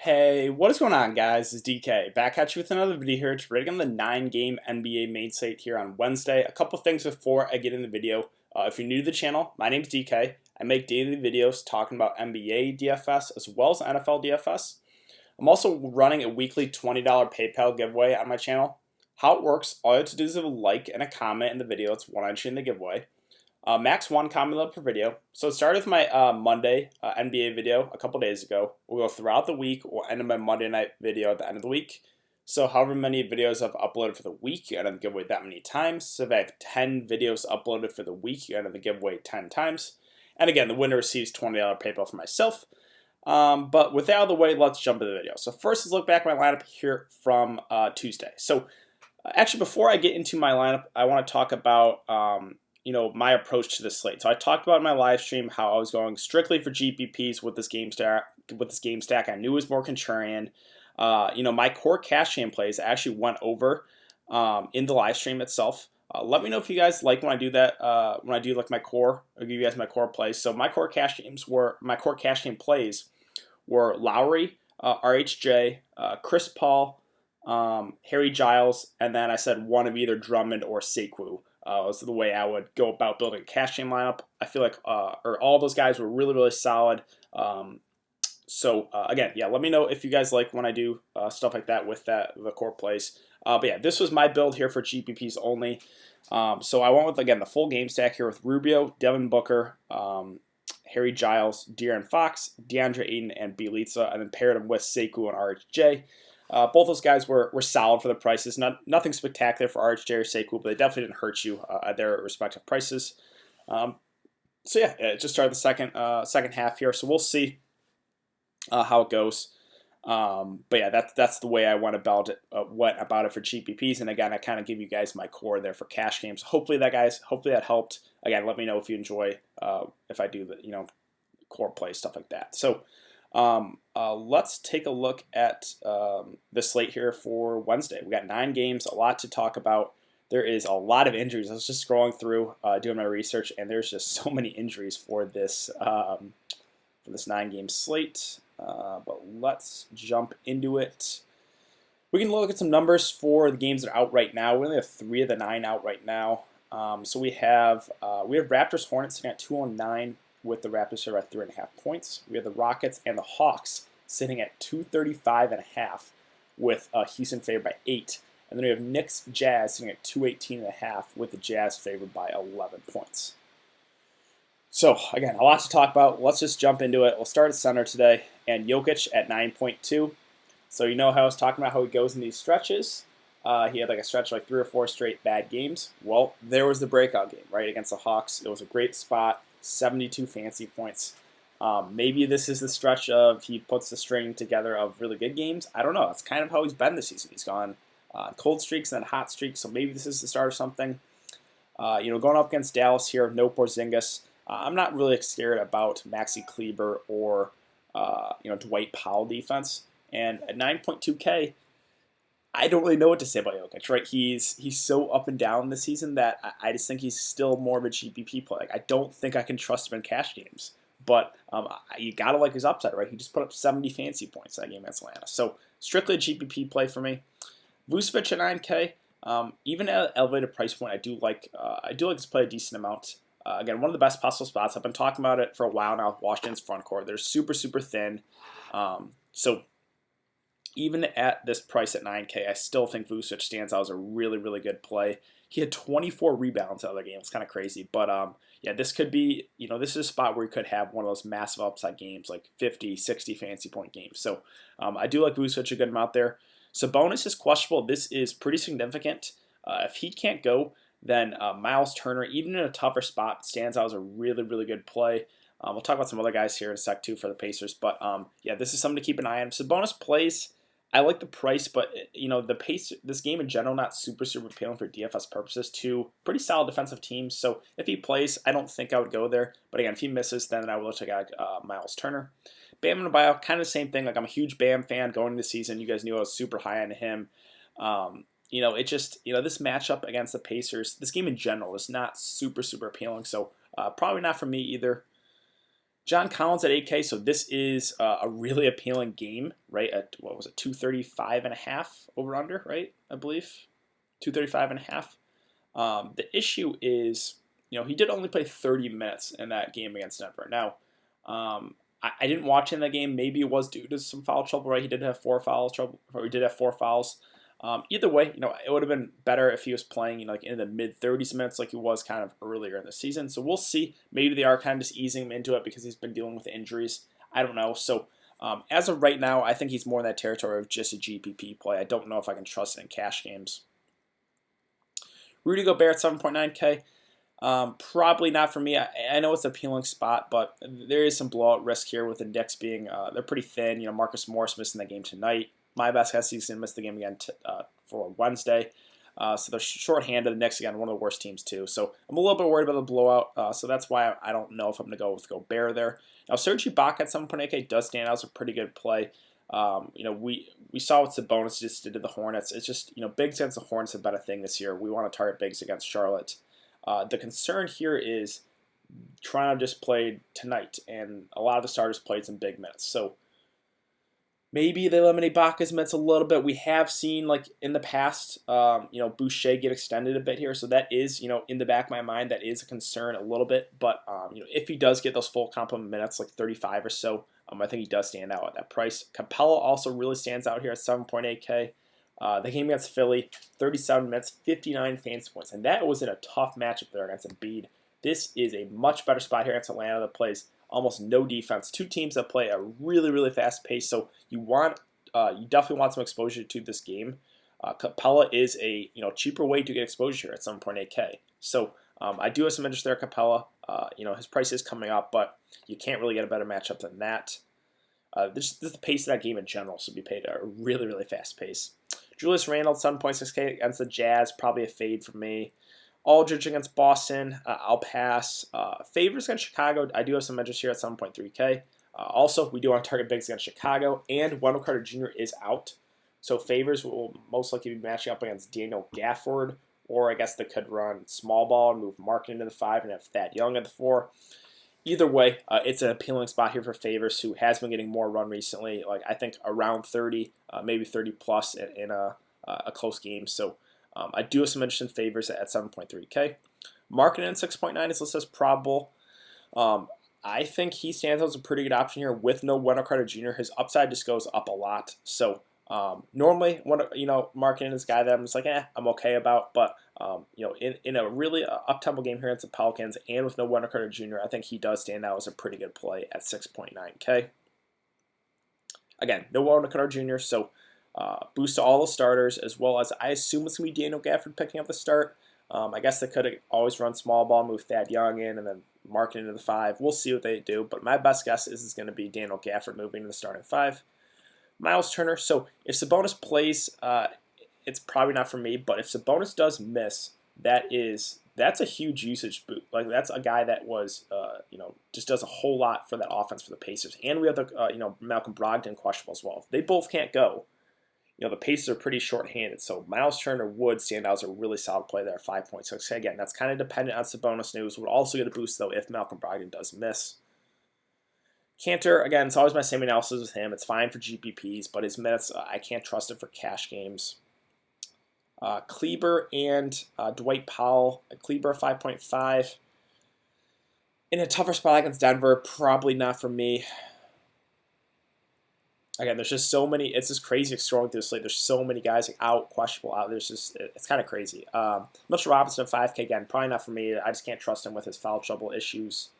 Hey, what is going on, guys? It's DK back at you with another video here. It's Reddick on the 9-game NBA main slate here on Wednesday. A couple things before I get in the video. If you're new to the channel, my name's DK. I make daily videos talking about NBA DFS as well as NFL DFS. I'm also running a weekly $20 PayPal giveaway on my channel. How it works, all you have to do is leave a like and a comment in the video. It's one entry in the giveaway. Max one comment per video. So it started with my Monday NBA video a couple days ago. We'll go throughout the week. We'll end my Monday night video at the end of the week. So however many videos I've uploaded for the week, you enter the giveaway that many times. So if I have 10 videos uploaded for the week, you enter the giveaway 10 times. And again, the winner receives $20 PayPal for myself. But with that out of the way, let's jump into the video. So first, let's look back at my lineup here from Tuesday. So actually, before I get into my lineup, I want to talk about my approach to the slate. So I talked about in my live stream how I was going strictly for GPPs with this game stack. I knew it was more contrarian. My core cash game plays actually went over in the live stream itself. Let me know if you guys like when I do that. When I do like my core, I'll give you guys my core plays. So my core cash game plays were Lowry, RHJ, Chris Paul, Harry Giles, and then I said one of either Drummond or Sekou. Was the way I would go about building a cash game lineup. I feel like all those guys were really, really solid. Again, let me know if you guys like when I do stuff like that with the core plays. But yeah, this was my build here for GPPs only. So I went with, again, the full game stack here with Rubio, Devin Booker, Harry Giles, De'Aaron Fox, DeAndre Ayton, and Bjelica, and then paired them with Sekou and RHJ. Both those guys were solid for the prices. Nothing spectacular for RHJ or Sekou, but they definitely didn't hurt you at their respective prices. It just started the second half here, so we'll see how it goes. That's the way I went about it for GPPs. And again, I kind of give you guys my core there for cash games. Hopefully that helped. Again, let me know if you enjoy if I do the core play stuff like that. So. Let's take a look at the slate here for Wednesday. We got 9 games, a lot to talk about. There is a lot of injuries. I was just scrolling through, doing my research, and there's just so many injuries for this 9-game slate. But let's jump into it. We can look at some numbers for the games that are out right now. We only have 3 of the 9 out right now. So we have Raptors Hornets sitting at 209. With the Raptors are at 3.5 points. We have the Rockets and the Hawks sitting at 235.5 with Houston favored by 8. And then we have Knicks Jazz sitting at 218.5 with the Jazz favored by 11 points. So again, a lot to talk about. Let's just jump into it. We'll start at center today, and Jokic at 9.2. So you know how I was talking about how he goes in these stretches. He had like a stretch of like 3 or 4 straight bad games. Well, there was the breakout game, right, against the Hawks. It was a great spot. 72 fantasy points. Maybe this is the stretch of he puts the string together of really good games. I don't know. That's kind of how he's been this season. He's gone cold streaks and then hot streaks. So maybe this is the start of something. Going up against Dallas here, no Porzingis. I'm not really scared about Maxi Kleber or Dwight Powell defense. And at 9.2K, I don't really know what to say about Jokic, right? He's so up and down this season that I just think he's still more of a GPP play. Like, I don't think I can trust him in cash games. But you got to like his upside, right? He just put up 70 fantasy points that game against Atlanta. So strictly a GPP play for me. Vucevic at 9K, even at an elevated price point, I do like this play a decent amount. Again, one of the best possible spots. I've been talking about it for a while now with Washington's front court. They're super, super thin. So even at this price at 9K, I still think Vucevic stands out as a really, really good play. He had 24 rebounds in the other game. It's kind of crazy. But, this could be, this is a spot where he could have one of those massive upside games, like 50, 60 fantasy point games. So I do like Vucevic a good amount there. Sabonis is questionable. This is pretty significant. If he can't go, then Miles Turner, even in a tougher spot, stands out as a really, really good play. We'll talk about some other guys here in a sec, too, for the Pacers. But, this is something to keep an eye on. Sabonis plays. I like the price, but the pace. This game in general not super appealing for DFS purposes. 2 pretty solid defensive teams. So if he plays, I don't think I would go there. But again, if he misses, then I will check out Miles Turner. Bam and Adebayo, kind of the same thing. Like, I'm a huge Bam fan going into the season. You guys knew I was super high on him. This matchup against the Pacers, this game in general is not super appealing. So probably not for me either. John Collins at 8K, so this is a really appealing game, right? At, what was it, 235.5 over under, right? I believe 235.5. The issue is, he did only play 30 minutes in that game against Denver. Now, I didn't watch in that game. Maybe it was due to some foul trouble, right? He did have 4 fouls. Either way, it would have been better if he was playing, like in the mid 30s minutes, like he was kind of earlier in the season. So we'll see. Maybe they are kind of just easing him into it because he's been dealing with injuries. I don't know. So as of right now, I think he's more in that territory of just a GPP play. I don't know if I can trust it in cash games. Rudy Gobert at 7.9K. Probably not for me. I know it's an appealing spot, but there is some blowout risk here with the Knicks being they're pretty thin. Marcus Morris missing the game tonight. My best guess he's going to miss the game again for Wednesday. So they're shorthanded. The Knicks, again, one of the worst teams, too. So I'm a little bit worried about the blowout. So that's why I don't know if I'm going to go with Gobert there. Now, Serge Ibaka at 7.8K does stand out as a pretty good play. We saw what Sabonis just did to the Hornets. It's just, bigs against the Hornets have been a thing this year. We want to target bigs against Charlotte. The concern here is Toronto just played tonight, and a lot of the starters played some big minutes. So maybe they limit Ibaka's minutes a little bit. We have seen, like, in the past, Boucher get extended a bit here. So that is, in the back of my mind, that is a concern a little bit. But, if he does get those full complement minutes, like 35 or so, I think he does stand out at that price. Capella also really stands out here at 7.8K. The game against Philly, 37 minutes, 59 fantasy points. And that was in a tough matchup there against Embiid. This is a much better spot here against Atlanta that plays almost no defense. Two teams that play a really, really fast pace. So you definitely want some exposure to this game. Capella is a cheaper way to get exposure here at 7.8K. So I do have some interest there, Capella. His price is coming up, but you can't really get a better matchup than that. This is the pace of that game in general, so be paid at a really, really fast pace. Julius Randle, 7.6K against the Jazz, probably a fade for me. Aldridge against Boston, I'll pass. Favors against Chicago, I do have some interest here at 7.3K. Also, we do want to target bigs against Chicago, and Wendell Carter Jr. is out. So Favors will most likely be matching up against Daniel Gafford, or I guess they could run small ball and move Markin into the 5 and have Thad Young at the 4. Either way, it's an appealing spot here for Favors, who has been getting more run recently. Like, I think around 30, maybe 30 plus in a close game. So I do have some interest in Favors at 7.3K. Marketing at 6.9 is listed as probable. I think he stands out as a pretty good option here with no Wendell Carter Jr. His upside just goes up a lot. So normally, Marketing is a guy that I'm just like, I'm okay about. But in a really up-tempo game here against the Falcons and with no Wendell Carter Jr., I think he does stand out as a pretty good play at 6.9K. Again, no Wendell Carter Jr., so boost to all the starters, as well as I assume it's going to be Daniel Gafford picking up the start. I guess they could always run small ball, move Thad Young in, and then Mark into the 5. We'll see what they do, but my best guess is it's going to be Daniel Gafford moving to the starting 5. Miles Turner, so if Sabonis plays, it's probably not for me, but if Sabonis does miss, that's a huge usage boot. Like, that's a guy that was, just does a whole lot for that offense for the Pacers. And we have the, Malcolm Brogdon questionable as well. If they both can't go, the Pacers are pretty short-handed. So Miles Turner would stand out as a really solid play there at 5.6. Again, that's kind of dependent on Sabonis news. Would also get a boost, though, if Malcolm Brogdon does miss. Cantor, again, it's always my same analysis with him. It's fine for GPPs, but his minutes, I can't trust it for cash games. Kleber and Dwight Powell. Kleber 5.5. In a tougher spot against Denver, probably not for me. Again, there's just so many. It's just crazy scrolling through the slate. There's so many guys out, questionable out. It's kind of crazy. Mitchell Robinson at 5K, again, probably not for me. I just can't trust him with his foul trouble issues.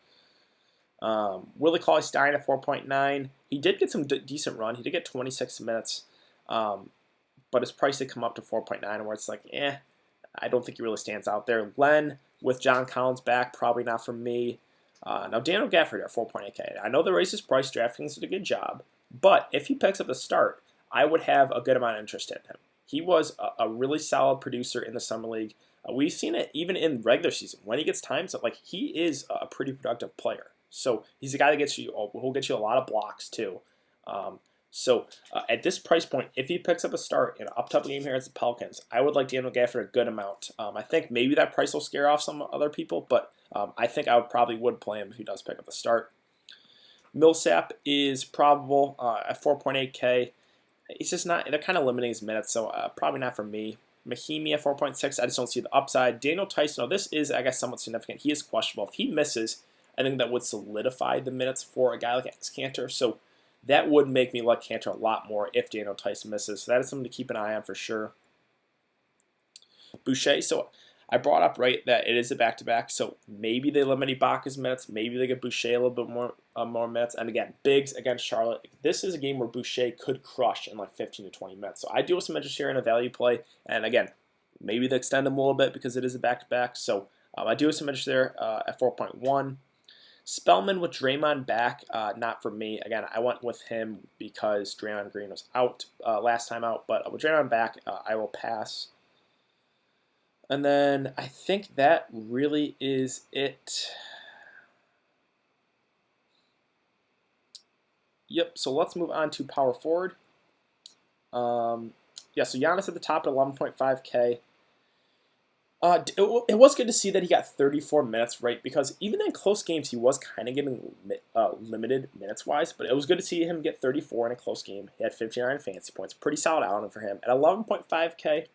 Willie Cauley-Stein at 4.9. He did get some decent run. He did get 26 minutes. But his price did come up to 4.9, where it's like, I don't think he really stands out there. Len, with John Collins back, probably not for me. Now, Daniel Gafford at 4.8K. I know the race is priced. Draftkings did a good job. But if he picks up the start, I would have a good amount of interest in him. He was a really solid producer in the Summer League. We've seen it even in regular season. When he gets time, so he is a pretty productive player. So he's a guy that will get you a lot of blocks too. So at this price point, if he picks up a start in an up-tempo game here against the Pelicans, I would like Daniel Gafford a good amount. I think maybe that price will scare off some other people, but I think I would play him if he does pick up a start. Millsap is probable at 4.8K. He's just not, they're kind of limiting his minutes, so probably not for me. Mahimi at 4.6, I just don't see the upside. Daniel Tyson, this is, I guess, somewhat significant. He is questionable. If he misses, I think that would solidify the minutes for a guy like Cantor. So that would make me like Cantor a lot more if Daniel Tyson misses. So that is something to keep an eye on for sure. Boucher, so I brought up, right, that it is a back-to-back, so maybe they limit Ibaka's minutes. Maybe they get Boucher a little bit more minutes. And again, Biggs against Charlotte. This is a game where Boucher could crush in like 15 to 20 minutes. So I do have some interest here in a value play. And again, maybe they extend him a little bit because it is a back-to-back. So I do have some interest there at 4.1. Spellman with Draymond back, not for me. Again, I went with him because Draymond Green was out last time out. But with Draymond back, I will pass. And then I think that really is it. Yep, so let's move on to power forward. Yeah, so Giannis at the top at 11.5K. It was good to see that he got 34 minutes, right? Because even in close games, he was kind of getting limited minutes-wise. But it was good to see him get 34 in a close game. He had 59 fantasy points. Pretty solid outing for him. At 11.5K,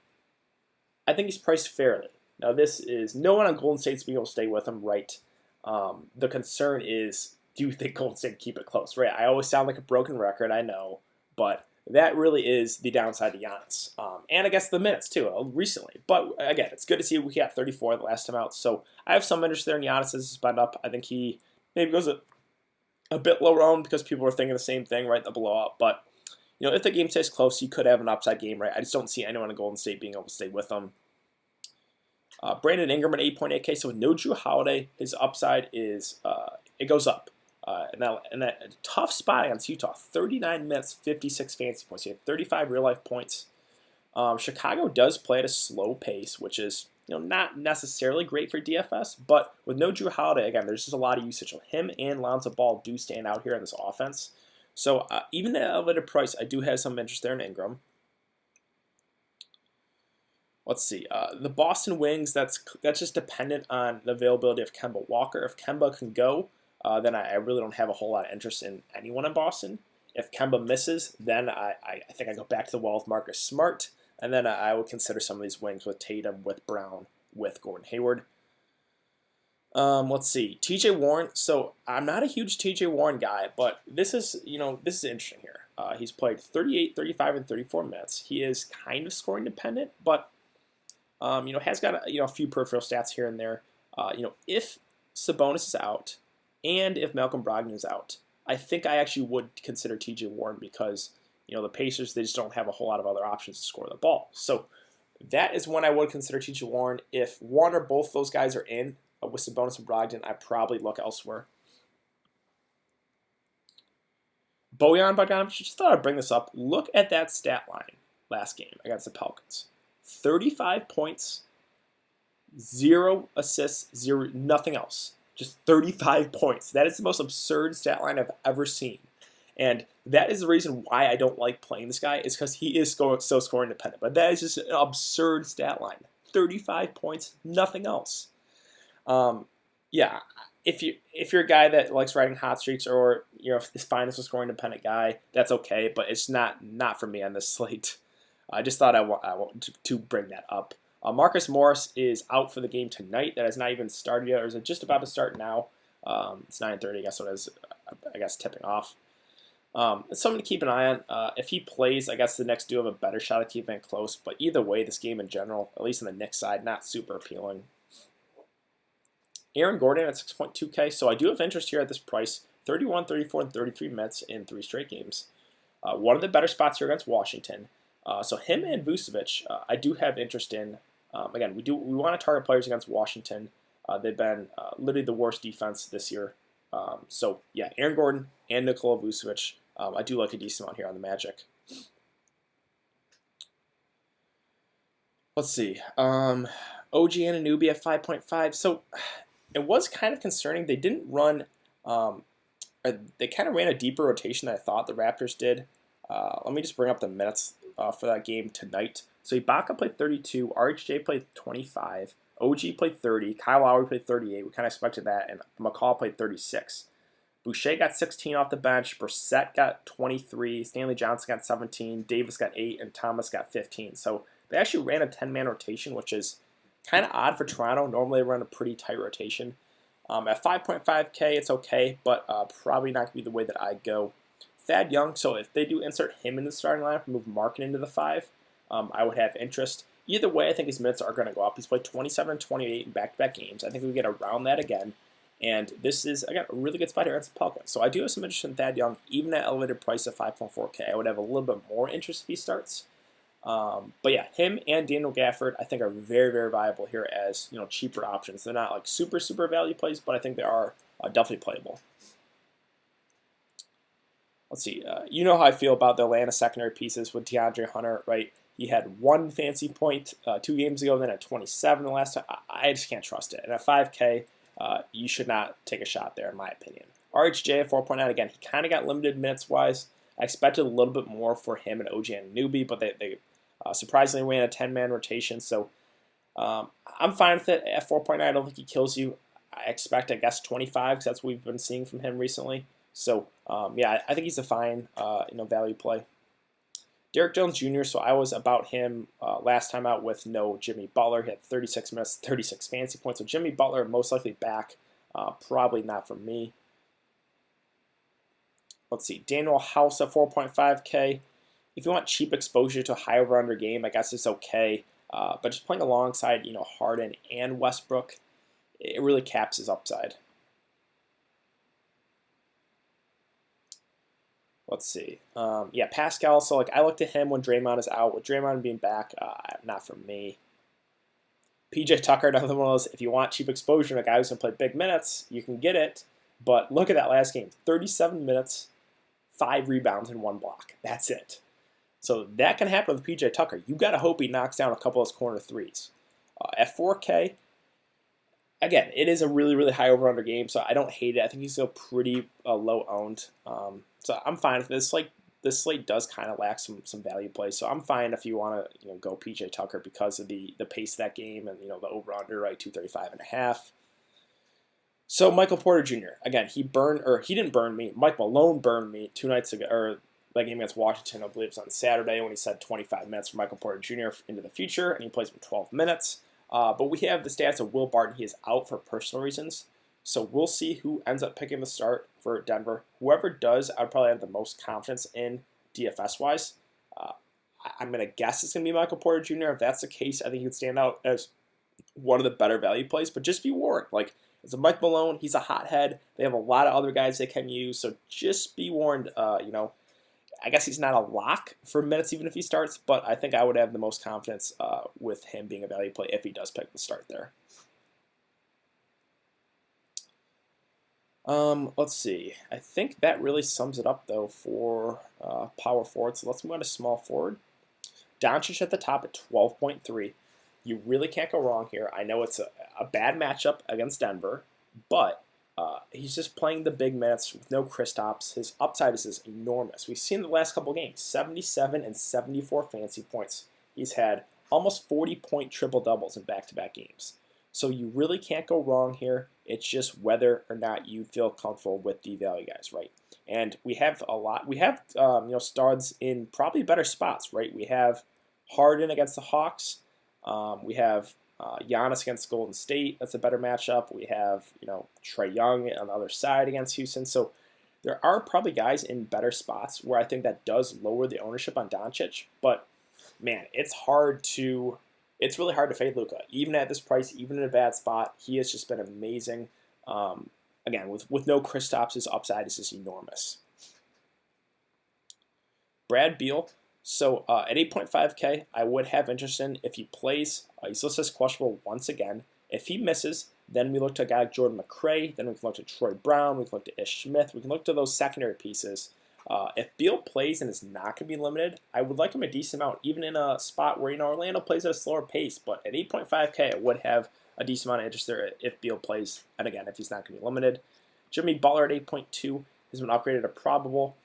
I think he's priced fairly. Now, this is no one on Golden State's being able to stay with him, right? The concern is, do you think Golden State can keep it close, right? I always sound like a broken record, I know, but that really is the downside to Giannis. And I guess the minutes, too, recently. But again, it's good to see we got 34 the last time out. So I have some interest there in Giannis as a spend up. I think he maybe goes a bit lower owned because people are thinking the same thing, right? The blowout. But if the game stays close, you could have an upside game, right? I just don't see anyone in Golden State being able to stay with them. Brandon Ingram at 8.8K. So with no Drew Holiday, his upside is it goes up. And that tough spot against Utah, 39 minutes, 56 fantasy points. He had 35 real life points. Chicago does play at a slow pace, which is not necessarily great for DFS. But with no Drew Holiday, again, there's just a lot of usage. So him and Lonzo Ball do stand out here in this offense. So even at an elevated price, I do have some interest there in Ingram. Let's see. The Boston Wings, that's just dependent on the availability of Kemba Walker. If Kemba can go, then I really don't have a whole lot of interest in anyone in Boston. If Kemba misses, then I think I go back to the well with Marcus Smart, and then I would consider some of these wings with Tatum, with Brown, with Gordon Hayward. Let's see. TJ Warren. So I'm not a huge TJ Warren guy, but this is interesting here. He's played 38, 35, and 34 minutes. He is kind of scoring dependent, but has got a few peripheral stats here and there. If Sabonis is out and if Malcolm Brogdon is out, I think I actually would consider TJ Warren because the Pacers, they just don't have a whole lot of other options to score the ball. So that is when I would consider TJ Warren. If one or both those guys are in with Sabonis and Brogdon, I probably look elsewhere. Bojan Bogdanovic, just thought I'd bring this up. Look at that stat line last game against the Falcons. 35 points, 0 assists, 0, nothing else. Just 35 points. That is the most absurd stat line I've ever seen. And that is the reason why I don't like playing this guy, is because he is so scoring dependent. But that is just an absurd stat line. 35 points, nothing else. Yeah, if you're a guy that likes riding hot streaks or is fine as a scoring dependent guy, that's okay. But it's not for me on this slate. I just thought I want to bring that up. Marcus Morris is out for the game tonight. That has not even started yet, or is it just about to start now? It's 9:30, I guess, so it is, tipping off. It's something to keep an eye on. If he plays, I guess the Knicks do have a better shot at keeping it close. But either way, this game in general, at least on the Knicks side, not super appealing. Aaron Gordon at 6.2K. So I do have interest here at this price. 31, 34, and 33 minutes in 3 straight games. One of the better spots here against Washington. So him and Vucevic, I do have interest in. Again, we want to target players against Washington. They've been literally the worst defense this year. So yeah, Aaron Gordon and Nikola Vucevic. I do like a decent amount here on the Magic. Let's see. OG Anunoby at 5.5. So it was kind of concerning. They didn't run. They kind of ran a deeper rotation than I thought the Raptors did. Let me just bring up the minutes for that game tonight. So Ibaka played 32, RHJ played 25, OG played 30, Kyle Lowry played 38. We kind of expected that, and McCall played 36. Boucher got 16 off the bench. Brissett got 23. Stanley Johnson got 17. Davis got 8. And Thomas got 15. So they actually ran a 10-man rotation, which is kind of odd for Toronto. Normally they run a pretty tight rotation. At 5.5K, it's okay, but probably not going to be the way that I go. Thad Young, so if they do insert him in the starting lineup and move Markin into the 5, I would have interest. Either way, I think his minutes are going to go up. He's played 27 and 28 in back-to-back games. I think we get around that again. And this is, again, a really good spot here against the Falcons. So I do have some interest in Thad Young, even at elevated price of 5.4K. I would have a little bit more interest if he starts. But yeah, him and Daniel Gafford, I think, are very, very viable here as cheaper options. They're not like super, super value plays, but I think they are definitely playable. Let's see. You know how I feel about the Atlanta secondary pieces with DeAndre Hunter, right? He had 1 fancy point 2 games ago, then at 27 the last time. I just can't trust it. And at 5K, you should not take a shot there, in my opinion. RHJ at 4.9, again, he kind of got limited minutes-wise. I expected a little bit more for him and OG and Newbie, but they surprisingly ran a 10-man rotation. So I'm fine with it at 4.9. I don't think he kills you. I expect, I guess, 25, because that's what we've been seeing from him recently. So, yeah, I think he's a fine value play. Derek Jones Jr., so I was about him last time out with no Jimmy Butler. He had 36 minutes, 36 fancy points. So Jimmy Butler most likely back. Probably not for me. Let's see. Daniel House at 4.5K. If you want cheap exposure to a high over-under game, I guess it's okay. But just playing alongside Harden and Westbrook, it really caps his upside. Let's see. Yeah, Pascal. So I looked at him when Draymond is out. With Draymond being back, not for me. PJ Tucker, another one of those. If you want cheap exposure and a guy who's going to play big minutes, you can get it. But look at that last game: 37 minutes, 5 rebounds, and 1 block. That's it. So that can happen with PJ Tucker. You got to hope he knocks down a couple of those corner threes. At 4K, again, it is a really, really high over-under game, so I don't hate it. I think he's still pretty low owned. So I'm fine with this. This slate does kind of lack some value plays, so I'm fine if you want to go PJ Tucker because of the pace of that game and the over-under, right, 235.5. So Michael Porter Jr. Again, he didn't burn me. Mike Malone burned me 2 nights ago, or that game against Washington, I believe it was on Saturday, when he said 25 minutes for Michael Porter Jr. into the future, and he plays for 12 minutes. But we have the stats of Will Barton. He is out for personal reasons. So we'll see who ends up picking the start for Denver. Whoever does, I'd probably have the most confidence in DFS-wise. I'm going to guess it's going to be Michael Porter Jr. If that's the case, I think he would stand out as one of the better value plays. But just be warned. It's a Mike Malone. He's a hothead. They have a lot of other guys they can use. So just be warned, I guess he's not a lock for minutes even if he starts, but I think I would have the most confidence with him being a value play if he does pick the start there. Let's see. I think that really sums it up, though, for power forward. So let's move on to small forward. Doncic at the top at 12.3. You really can't go wrong here. I know it's a bad matchup against Denver, but he's just playing the big minutes with no Kristaps. His upside is just enormous. We've seen the last couple games, 77 and 74 fancy points. He's had almost 40-point triple-doubles in back-to-back games. So you really can't go wrong here. It's just whether or not you feel comfortable with the value guys, right? And we have a lot. We have studs in probably better spots, right? We have Harden against the Hawks. We have Giannis against Golden State. That's a better matchup. We have Trae Young on the other side against Houston. So there are probably guys in better spots where I think that does lower the ownership on Doncic. But man, it's really hard to fade Luka. Even at this price, even in a bad spot, he has just been amazing. Again, with no Kristaps, his upside is just enormous. Brad Beal. So at 8.5K, I would have interest in if he plays. He's listed as questionable once again. If he misses, then we look to a guy like Jordan McRae. Then we can look to Troy Brown. We can look to Ish Smith. We can look to those secondary pieces. If Beal plays and is not going to be limited, I would like him a decent amount, even in a spot where Orlando plays at a slower pace. But at 8.5K, I would have a decent amount of interest there if Beal plays, and again, if he's not going to be limited. Jimmy Butler at 8.2 has been upgraded to probable.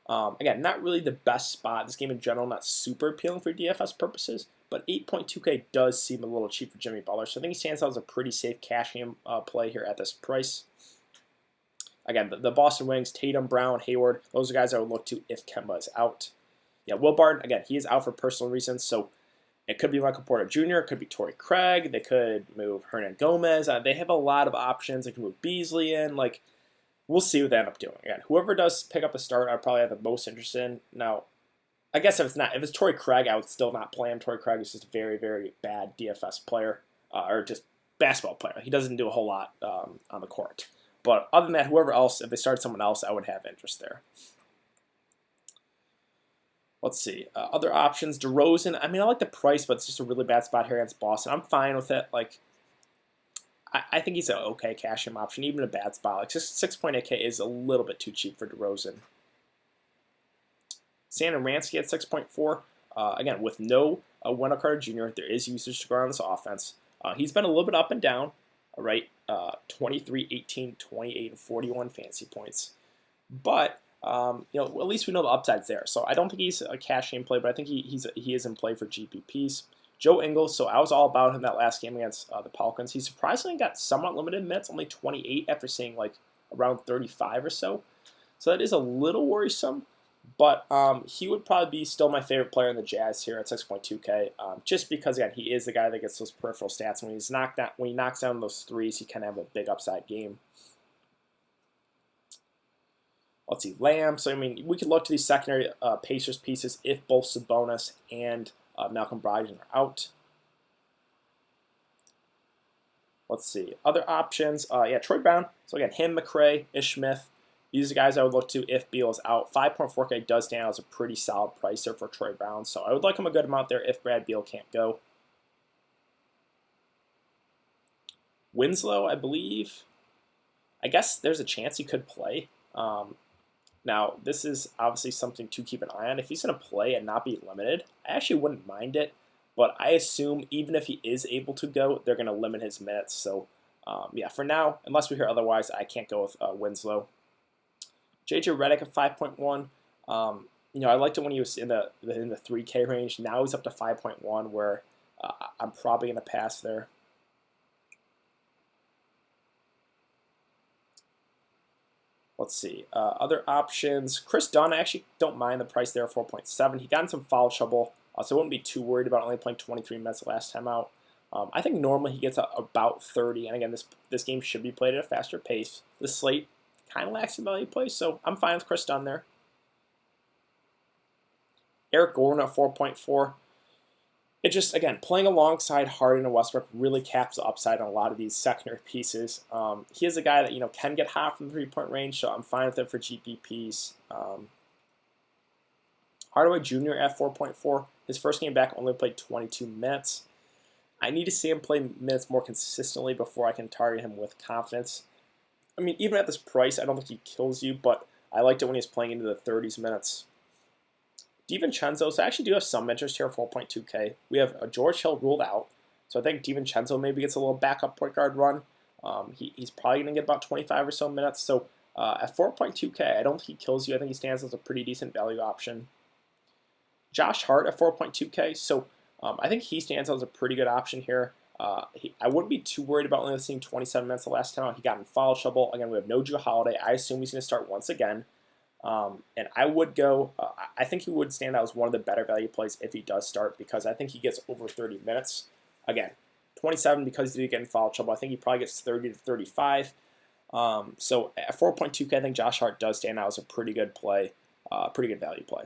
Again, not really the best spot. This game in general, not super appealing for DFS purposes, but 8.2K does seem a little cheap for Jimmy Butler. So I think he stands out as a pretty safe cash game play here at this price. Again, the Boston Wings, Tatum, Brown, Hayward, those are guys I would look to if Kemba is out. Yeah, Will Barton, again, he is out for personal reasons, so it could be Michael Porter Jr., it could be Torrey Craig, they could move Hernan Gomez. They have a lot of options. They can move Beasley in. Like, we'll see what they end up doing. Again, whoever does pick up a start, I probably have the most interest in. Now, I guess if it's Torrey Craig, I would still not play him. Torrey Craig is just a very, very bad DFS player, or just basketball player. He doesn't do a whole lot on the court. But other than that, whoever else, if they start someone else, I would have interest there. Let's see. Other options, DeRozan. I mean, I like the price, but it's just a really bad spot here against Boston. I'm fine with it. Like, I think he's an okay cash-in option, even a bad spot. Like, just 6.8K is a little bit too cheap for DeRozan. Stan Ransky at 6.4. Again, with no Wendell Carter Jr., there is usage to go on this offense. He's been a little bit up and down. All right, 23, 18, 28, and 41 fantasy points. But, at least we know the upside's there. So I don't think he's a cash-in play, but I think he is in play for GPPs. Joe Ingles, so I was all about him that last game against the Falcons. He surprisingly got somewhat limited minutes, only 28 after seeing like around 35 or so. So that is a little worrisome. But he would probably be still my favorite player in the Jazz here at 6.2K, just because again he is the guy that gets those peripheral stats. When he knocks down those threes, he kind of have a big upside game. Let's see, Lamb. So I mean, we could look to these secondary Pacers pieces if both Sabonis and Malcolm Brogdon are out. Let's see other options. Troy Brown. So again, him, McRae, Ish Smith. These are guys I would look to if Beal is out. 5.4K does stand out as a pretty solid price there for Troy Brown, so I would like him a good amount there if Brad Beal can't go. Winslow, I believe. I guess there's a chance he could play. Now, this is obviously something to keep an eye on. If he's going to play and not be limited, I actually wouldn't mind it, but I assume even if he is able to go, they're going to limit his minutes. So, for now, unless we hear otherwise, I can't go with Winslow. JJ Reddick at 5.1. I liked it when he was in the 3K range. Now he's up to 5.1, where I'm probably going to pass there. Let's see. Other options. Chris Dunn, I actually don't mind the price there, 4.7. He got in some foul trouble, so I wouldn't be too worried about only playing 23 minutes the last time out. I think normally he gets about 30, and again, this game should be played at a faster pace. The slate kind of lacks the value play, so I'm fine with Chris Dunn there. Eric Gordon at 4.4. It just, again, playing alongside Harden and Westbrook really caps the upside on a lot of these secondary pieces. He is a guy that, can get hot from the three-point range, so I'm fine with it for GPPs. Hardaway Jr. at 4.4. His first game back only played 22 minutes. I need to see him play minutes more consistently before I can target him with confidence. I mean, even at this price, I don't think he kills you, but I liked it when he was playing into the 30s minutes. DiVincenzo, so I actually do have some interest here, 4.2K. We have George Hill ruled out, so I think DiVincenzo maybe gets a little backup point guard run. He's probably going to get about 25 or so minutes, so at 4.2K, I don't think he kills you. I think he stands as a pretty decent value option. Josh Hart at 4.2K, so I think he stands out as a pretty good option here. I wouldn't be too worried about only seeing 27 minutes the last time out. He got in foul trouble. Again, we have no Drew Holiday. I assume he's going to start once again. And I would go, I think he would stand out as one of the better value plays if he does start, because I think he gets over 30 minutes. Again, 27 because he did get in foul trouble. I think he probably gets 30 to 35. So at 4.2K, I think Josh Hart does stand out as a pretty good play, pretty good value play.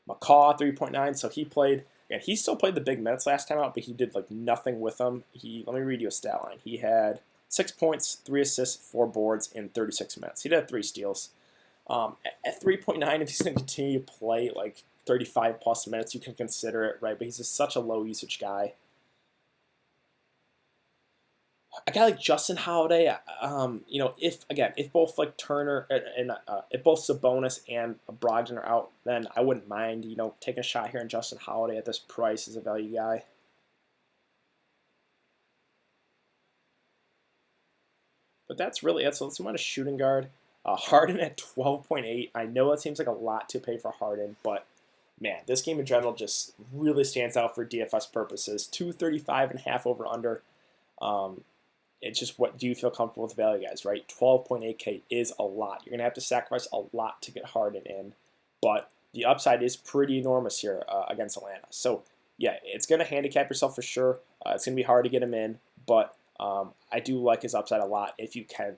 McCaw, 3.9, so he played. And he still played the big minutes last time out, but he did nothing with them. Let me read you a stat line. He had 6 points, 3 assists, 4 boards in 36 minutes. He did have 3 steals. At 3.9, if he's going to continue to play 35 plus minutes, you can consider it, right? But he's just such a low usage guy. A guy like Justin Holiday, if both Turner and if both Sabonis and Brogdon are out, then I wouldn't mind taking a shot here on Justin Holiday at this price as a value guy. But that's really it. So let's move on to shooting guard. Harden at 12.8. I know that seems like a lot to pay for Harden, but man, this game in general just really stands out for DFS purposes. 235.5 over under. it's just, what do you feel comfortable with the value, guys, right? 12.8K is a lot. You're going to have to sacrifice a lot to get Harden in, but the upside is pretty enormous here against Atlanta. So, yeah, it's going to handicap yourself for sure. It's going to be hard to get him in, but I do like his upside a lot if you can,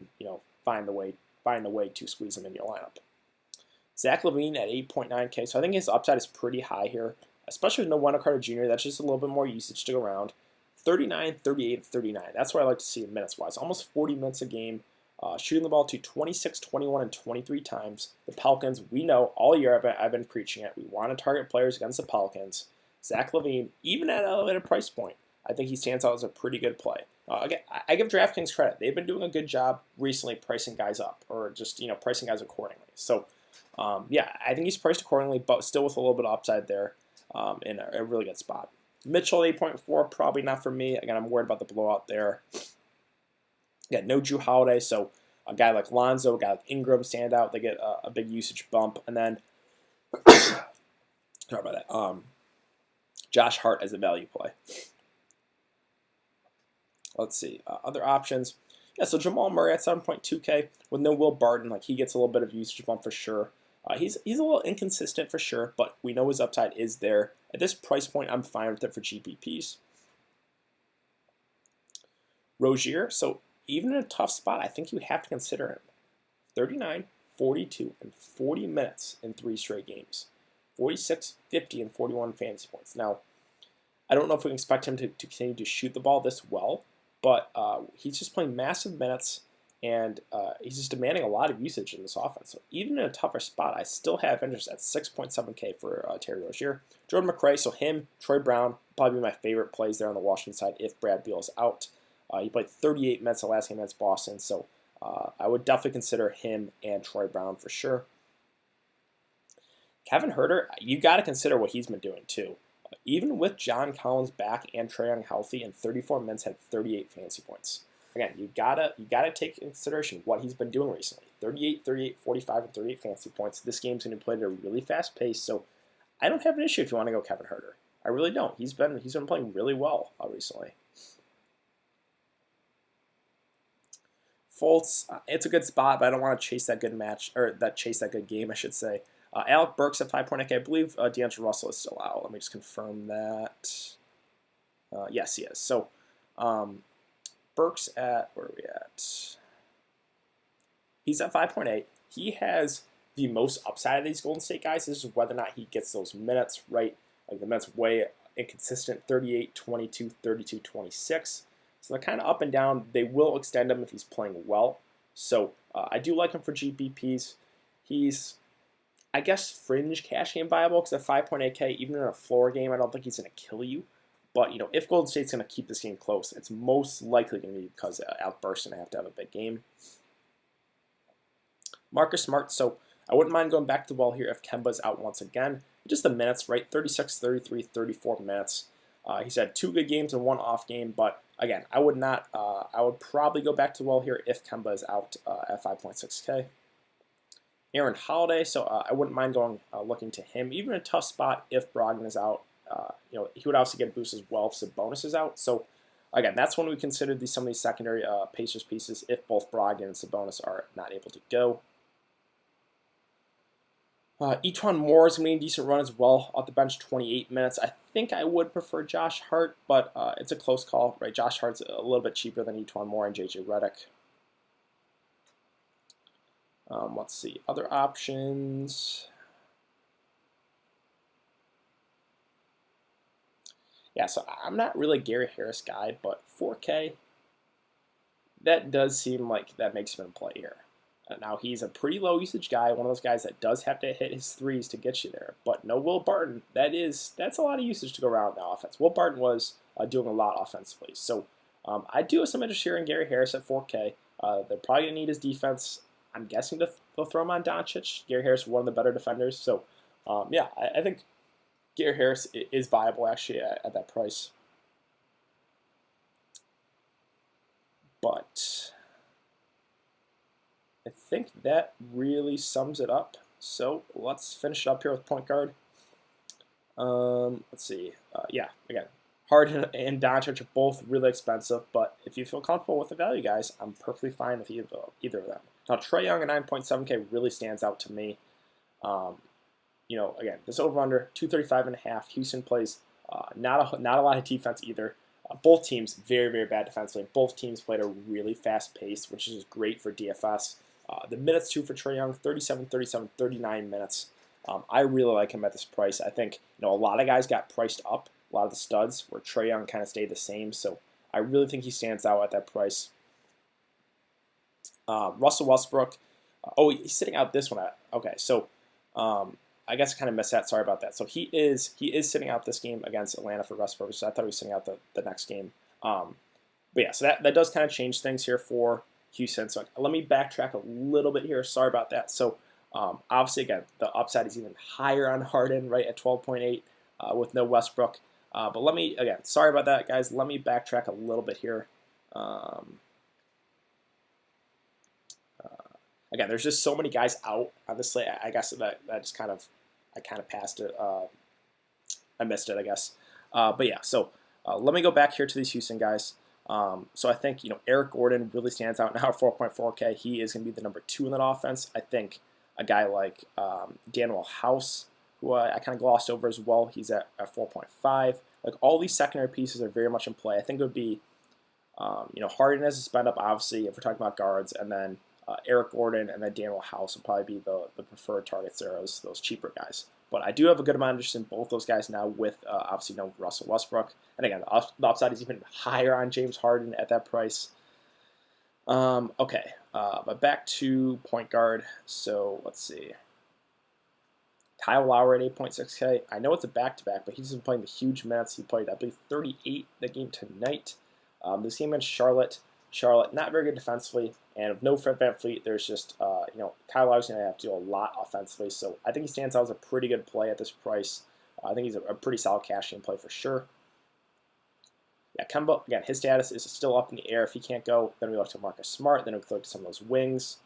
find a way to squeeze him in your lineup. Zach LaVine at 8.9K, so I think his upside is pretty high here, especially with no Wendell Carter Jr. That's just a little bit more usage to go around. 39, 38, 39. That's what I like to see minutes-wise. Almost 40 minutes a game. Shooting the ball to 26, 21, and 23 times. The Pelicans, we know all year I've been preaching it. We want to target players against the Pelicans. Zach LaVine, even at an elevated price point, I think he stands out as a pretty good play. Again, I give Draftkings credit. They've been doing a good job recently pricing guys up, or just pricing guys accordingly. So, yeah, I think he's priced accordingly, but still with a little bit of upside there in a really good spot. Mitchell 8.4, probably not for me. Again, I'm worried about the blowout there. Yeah, no Drew Holiday, so a guy like Lonzo, a guy like Ingram stand out. They get a big usage bump. And then, sorry about that, Josh Hart as a value play. Let's see, other options. Yeah, so Jamal Murray at 7.2K with no Will Barton. Like, he gets a little bit of usage bump for sure. He's a little inconsistent for sure, but we know his upside is there. At this price point, I'm fine with it for GPPs. Rozier, so even in a tough spot, I think you have to consider him. 39, 42, and 40 minutes in 3 straight games. 46, 50, and 41 fantasy points. Now, I don't know if we can expect him to continue to shoot the ball this well, but he's just playing massive minutes, and he's just demanding a lot of usage in this offense. So even in a tougher spot, I still have interest at 6.7K for Terry Rozier. Jordan McRae, so him, Troy Brown, probably my favorite plays there on the Washington side if Brad Beal is out. He played 38 minutes the last game against Boston, so I would definitely consider him and Troy Brown for sure. Kevin Huerter, you got to consider what he's been doing too. Even with John Collins back and Trae Young healthy, in 34 minutes had 38 fantasy points. Again, you gotta take into consideration what he's been doing recently. 38, 38, 45, and 38 fantasy points. This game's going to be played at a really fast pace, so I don't have an issue if you want to go Kevin Huerter. I really don't. He's been playing really well recently. Fultz, it's a good spot, but I don't want to chase that good match, or chase that good game, I should say. Alec Burks at 5.8K. I believe D'Angelo Russell is still out. Let me just confirm that. Yes, he is. So, Burks at, where are we at? He's at 5.8. He has the most upside of these Golden State guys. This is whether or not he gets those minutes right. Like, the minutes way inconsistent, 38, 22, 32, 26. So they're kind of up and down. They will extend him if he's playing well. So I do like him for GPPs. He's, I guess, fringe cash game viable because at 5.8K, even in a floor game, I don't think he's going to kill you. But, if Golden State's going to keep this game close, it's most likely going to be because Alec Burks is going to have a big game. Marcus Smart, so I wouldn't mind going back to the well here if Kemba's out once again. Just the minutes, right? 36, 33, 34 minutes. He's had 2 good games and 1 off game, but again, I would not. I would probably go back to the well here if Kemba is out at 5.6K. Aaron Holiday, so I wouldn't mind going looking to him, even in a tough spot if Brogdon is out. He would obviously get a boost as well if Sabonis is out. So again, that's when we consider some of these secondary Pacers pieces if both Brogdon and Sabonis are not able to go. Etuan Moore is going to be a decent run as well off the bench, 28 minutes. I think I would prefer Josh Hart, but it's a close call, right? Josh Hart's a little bit cheaper than Etuan Moore and JJ Reddick. Let's see, other options. Yeah, so I'm not really a Gary Harris guy, but 4K, that does seem like that makes him in play here. Now, he's a pretty low usage guy, one of those guys that does have to hit his threes to get you there. But no Will Barton, that's a lot of usage to go around in the offense. Will Barton was doing a lot offensively. So I do have some interest here in Gary Harris at 4K. They're probably going to need his defense. I'm guessing they'll throw him on Doncic. Gary Harris is one of the better defenders. So, yeah, I think Gary Harris is viable actually at that price. But I think that really sums it up. So let's finish it up here with point guard. Let's see. Yeah, again, Harden and Doncic are both really expensive, but if you feel comfortable with the value, guys, I'm perfectly fine with either of them. Now, Trae Young at 9.7K really stands out to me. Again, this over-under, 235.5. Houston plays not a lot of defense either. Both teams very, very bad defensively. Both teams played a really fast pace, which is great for DFS. The minutes, too, for Trae Young, 37, 37, 39 minutes. I really like him at this price. I think a lot of guys got priced up, a lot of the studs, where Trae Young kind of stayed the same. So I really think he stands out at that price. Russell Westbrook. He's sitting out this one. Okay, so I guess I kind of missed that. Sorry about that. So he is sitting out this game against Atlanta for rest purposes. So I thought he was sitting out the next game. But yeah, so that does kind of change things here for Houston. So let me backtrack a little bit here. Sorry about that. So obviously, again, the upside is even higher on Harden, right, at 12.8 with no Westbrook. But let me, again, sorry about that, guys. Let me backtrack a little bit here. Again, there's just so many guys out on this slate. I guess that just I kind of passed it. I missed it, I guess. But yeah, so let me go back here to these Houston guys. So I think Eric Gordon really stands out now at 4.4K. He is going to be the number 2 in that offense. I think a guy like Daniel House, who I kind of glossed over as well, he's at 4.5. Like all these secondary pieces are very much in play. I think it would be Harden as a spend up, obviously, if we're talking about guards, and then Eric Gordon and then Daniel House would probably be the preferred targets there as those cheaper guys. But I do have a good amount of interest in both those guys now with obviously no Russell Westbrook. And again, the upside is even higher on James Harden at that price. Okay, but back to point guard. So let's see. Kyle Lowry at 8.6K. I know it's a back-to-back, but he's been playing the huge minutes. He played, I believe, 38 the game tonight. This game against Charlotte, not very good defensively, and with no Fred VanVleet, there's just, Kyle Lowry's going to have to do a lot offensively, so I think he stands out as a pretty good play at this price. I think he's a pretty solid cash game play for sure. Yeah, Kemba, again, his status is still up in the air. If he can't go, then we look to Marcus Smart, then we look to some of those wings.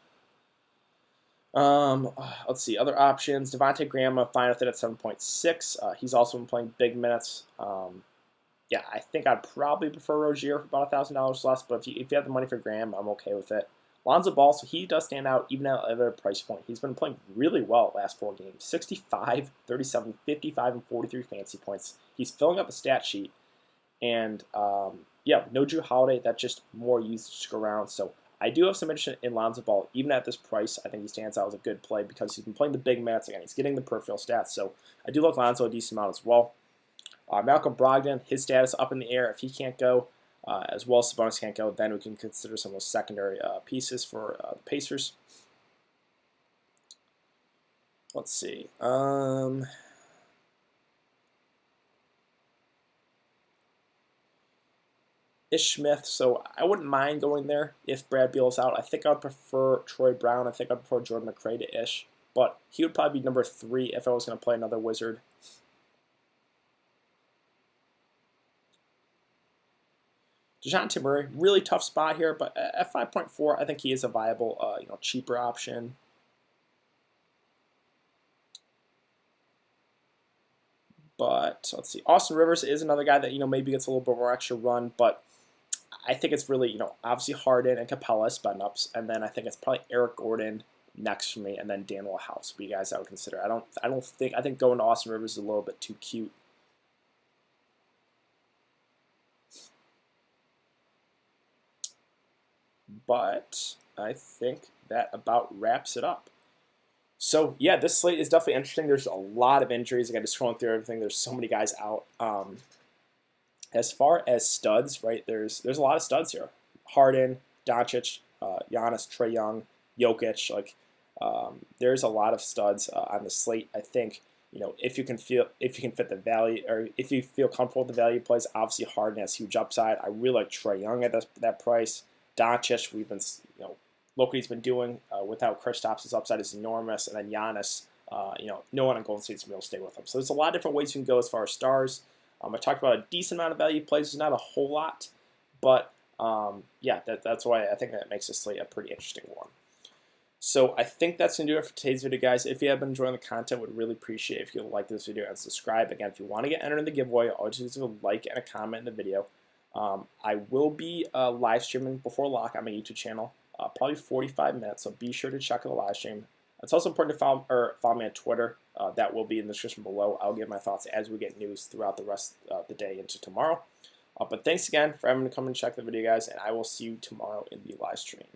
Let's see, other options. Devontae Graham, I'm fine with it at 7.6. He's also been playing big minutes. Yeah, I think I'd probably prefer Rozier for about $1,000 less, but if you have the money for Graham, I'm okay with it. Lonzo Ball, so he does stand out even at a price point. He's been playing really well last 4 games. 65, 37, 55, and 43 fantasy points. He's filling up a stat sheet. And, yeah, no Drew Holiday, that's just more usage to go around. So I do have some interest in Lonzo Ball. Even at this price, I think he stands out as a good play because he's been playing the big minutes. Again, he's getting the peripheral stats. So I do like Lonzo a decent amount as well. Malcolm Brogdon, his status up in the air. If he can't go, as well as Sabonis can't go, then we can consider some of those secondary pieces for the Pacers. Let's see. Ish Smith, so I wouldn't mind going there if Brad Beal is out. I think I'd prefer Troy Brown. I think I'd prefer Jordan McRae to Ish, but he would probably be number 3 if I was going to play another Wizard. DeJounte Murray, really tough spot here, but at 5.4, I think he is a viable, cheaper option. But let's see, Austin Rivers is another guy that maybe gets a little bit more extra run, but I think it's really obviously Harden and Capella as spend ups, and then I think it's probably Eric Gordon next for me, and then Daniel House. But you guys, I would consider. I think going to Austin Rivers is a little bit too cute. But I think that about wraps it up. So, yeah, this slate is definitely interesting. There's a lot of injuries. Again, just scrolling through everything, there's so many guys out. As far as studs, right, there's a lot of studs here. Harden, Doncic, Giannis, Trae Young, Jokic. There's a lot of studs on the slate. I think, if you can fit the value, or if you feel comfortable with the value plays, obviously Harden has huge upside. I really like Trae Young at that price. Doncic, we've been, look what he's been doing without Kristaps. His upside is enormous. And then Giannis, no one on Golden State's going to be able to stay with him. So there's a lot of different ways you can go as far as stars. I talked about a decent amount of value plays. There's not a whole lot. But, yeah, that's why I think that makes this slate a pretty interesting one. So I think that's going to do it for today's video, guys. If you have been enjoying the content, would really appreciate if you like this video and subscribe. Again, if you want to get entered in the giveaway, all you just leave a like and a comment in the video. I will be live streaming before lock on my YouTube channel, probably 45 minutes, so be sure to check out the live stream. It's also important to follow me on Twitter. That will be in the description below. I'll give my thoughts as we get news throughout the rest of the day into tomorrow. But thanks again for having to come and check the video, guys, and I will see you tomorrow in the live stream.